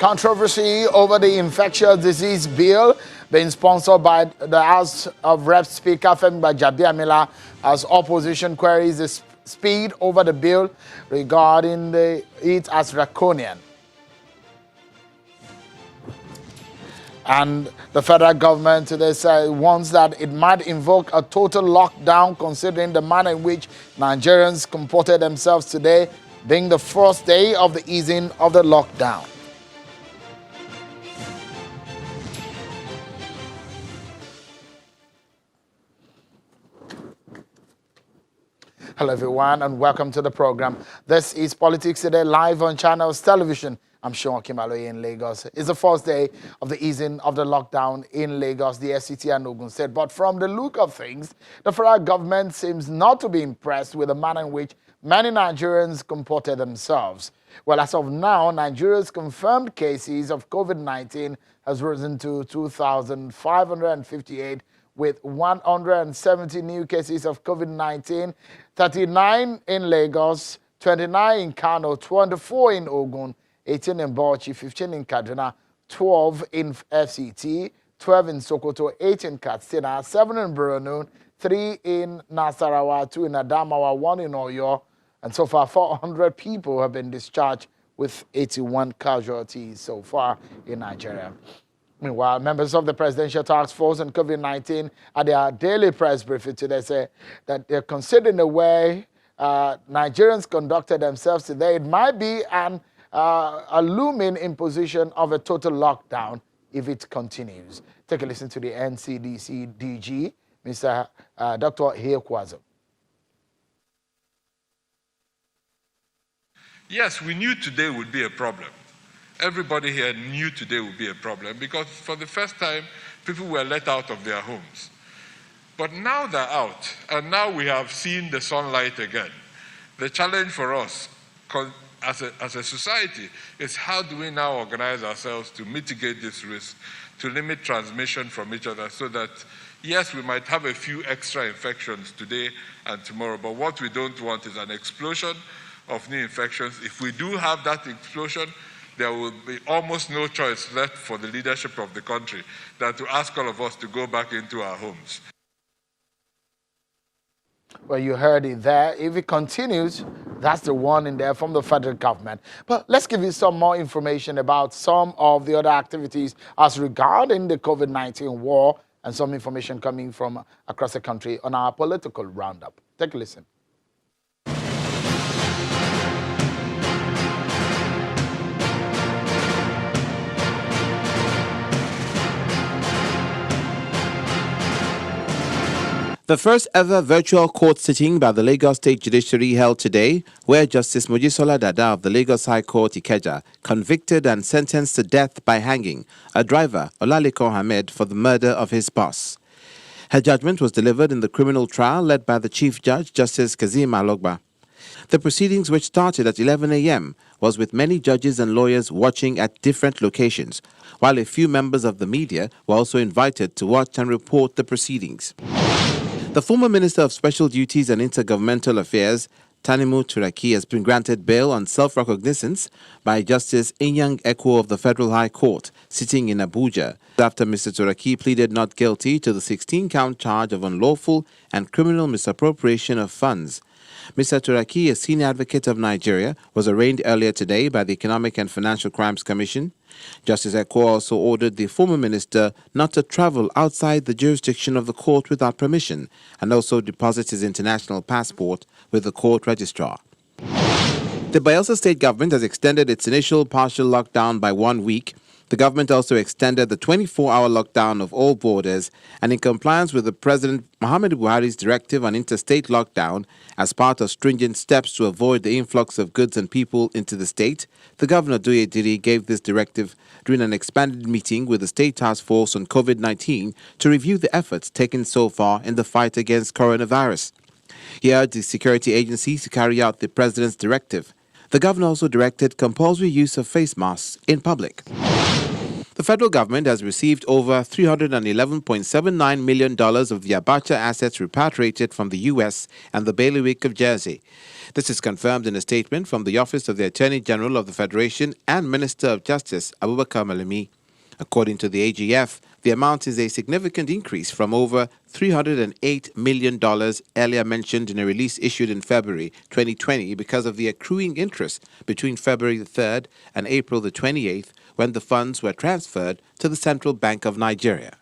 Controversy over the infectious disease bill being sponsored by the House of Reps Speaker Femi Gbajabiamila as opposition queries the speed over the bill regarding it as draconian. And the federal government today wants that it might invoke a total lockdown considering the manner in which Nigerians comported themselves today being the first day of the easing of the lockdown. Hello everyone and welcome to the program. This is Politics Today live on Channels Television. I'm Sean Kimaloye in Lagos. It's the first day of the easing of the lockdown in Lagos, the FCT and Ogun State. But from the look of things, the federal government seems not to be impressed with the manner in which many Nigerians comported themselves. Well, as of now, Nigeria's confirmed cases of COVID-19 has risen to 2,558 with 170 new cases of COVID-19, 39 in Lagos, 29 in Kano, 24 in Ogun, 18 in Bauchi, 15 in Kaduna, 12 in FCT, 12 in Sokoto, 8 in Katsina, 7 in Borno, 3 in Nasarawa, 2 in Adamawa, 1 in Oyo, and so far 400 people have been discharged with 81 casualties so far in Nigeria. Meanwhile, members of the Presidential Task Force on COVID-19 at their daily press briefing today say that they're considering the way Nigerians conducted themselves today. It might be a looming imposition of a total lockdown if it continues. Take a listen to the NCDC DG, Mr. Dr. Hekwazo. Yes, we knew today would be a problem. Everybody here knew today would be a problem because for the first time, people were let out of their homes. But now they're out, and now we have seen the sunlight again. The challenge for us as a society is how do we now organize ourselves to mitigate this risk, to limit transmission from each other so that, yes, we might have a few extra infections today and tomorrow, but what we don't want is an explosion of new infections. If we do have that explosion, there will be almost no choice left for the leadership of the country than to ask all of us to go back into our homes. Well, you heard it there. If it continues, that's the one in there from the federal government. But let's give you some more information about some of the other activities as regarding the COVID-19 war and some information coming from across the country on our political roundup. Take a listen. The first ever virtual court sitting by the Lagos State Judiciary held today, where Justice Mojisola Dada of the Lagos High Court Ikeja convicted and sentenced to death by hanging a driver, Olaliko Hamed, for the murder of his boss. Her judgment was delivered in the criminal trial led by the Chief Judge, Justice Kazim Alogba. The proceedings, which started at 11 a.m., was with many judges and lawyers watching at different locations, while a few members of the media were also invited to watch and report the proceedings. The former Minister of Special Duties and Intergovernmental Affairs, Tanimu Turaki, has been granted bail on self-recognizance by Justice Inyang Ekwo of the Federal High Court, sitting in Abuja, after Mr. Turaki pleaded not guilty to the 16-count charge of unlawful and criminal misappropriation of funds. Mr. Turaki, a senior advocate of Nigeria, was arraigned earlier today by the Economic and Financial Crimes Commission. Justice Ekwo also ordered the former minister not to travel outside the jurisdiction of the court without permission and also deposit his international passport with the court registrar. The Bayelsa State government has extended its initial partial lockdown by 1 week. The government also extended the 24-hour lockdown of all borders, and in compliance with the President Muhammadu Buhari's directive on interstate lockdown as part of stringent steps to avoid the influx of goods and people into the state, the Governor Duye Diri gave this directive during an expanded meeting with the State Task Force on COVID-19 to review the efforts taken so far in the fight against coronavirus. He urged the security agencies to carry out the President's directive. The Governor also directed compulsory use of face masks in public. The federal government has received over $311.79 million of the Abacha assets repatriated from the U.S. and the bailiwick of Jersey. This is confirmed in a statement from the Office of the Attorney General of the Federation and Minister of Justice, Abacha. According to the AGF, the amount is a significant increase from over $308 million earlier mentioned in a release issued in February 2020 because of the accruing interest between February the 3rd and April the 28th when the funds were transferred to the Central Bank of Nigeria.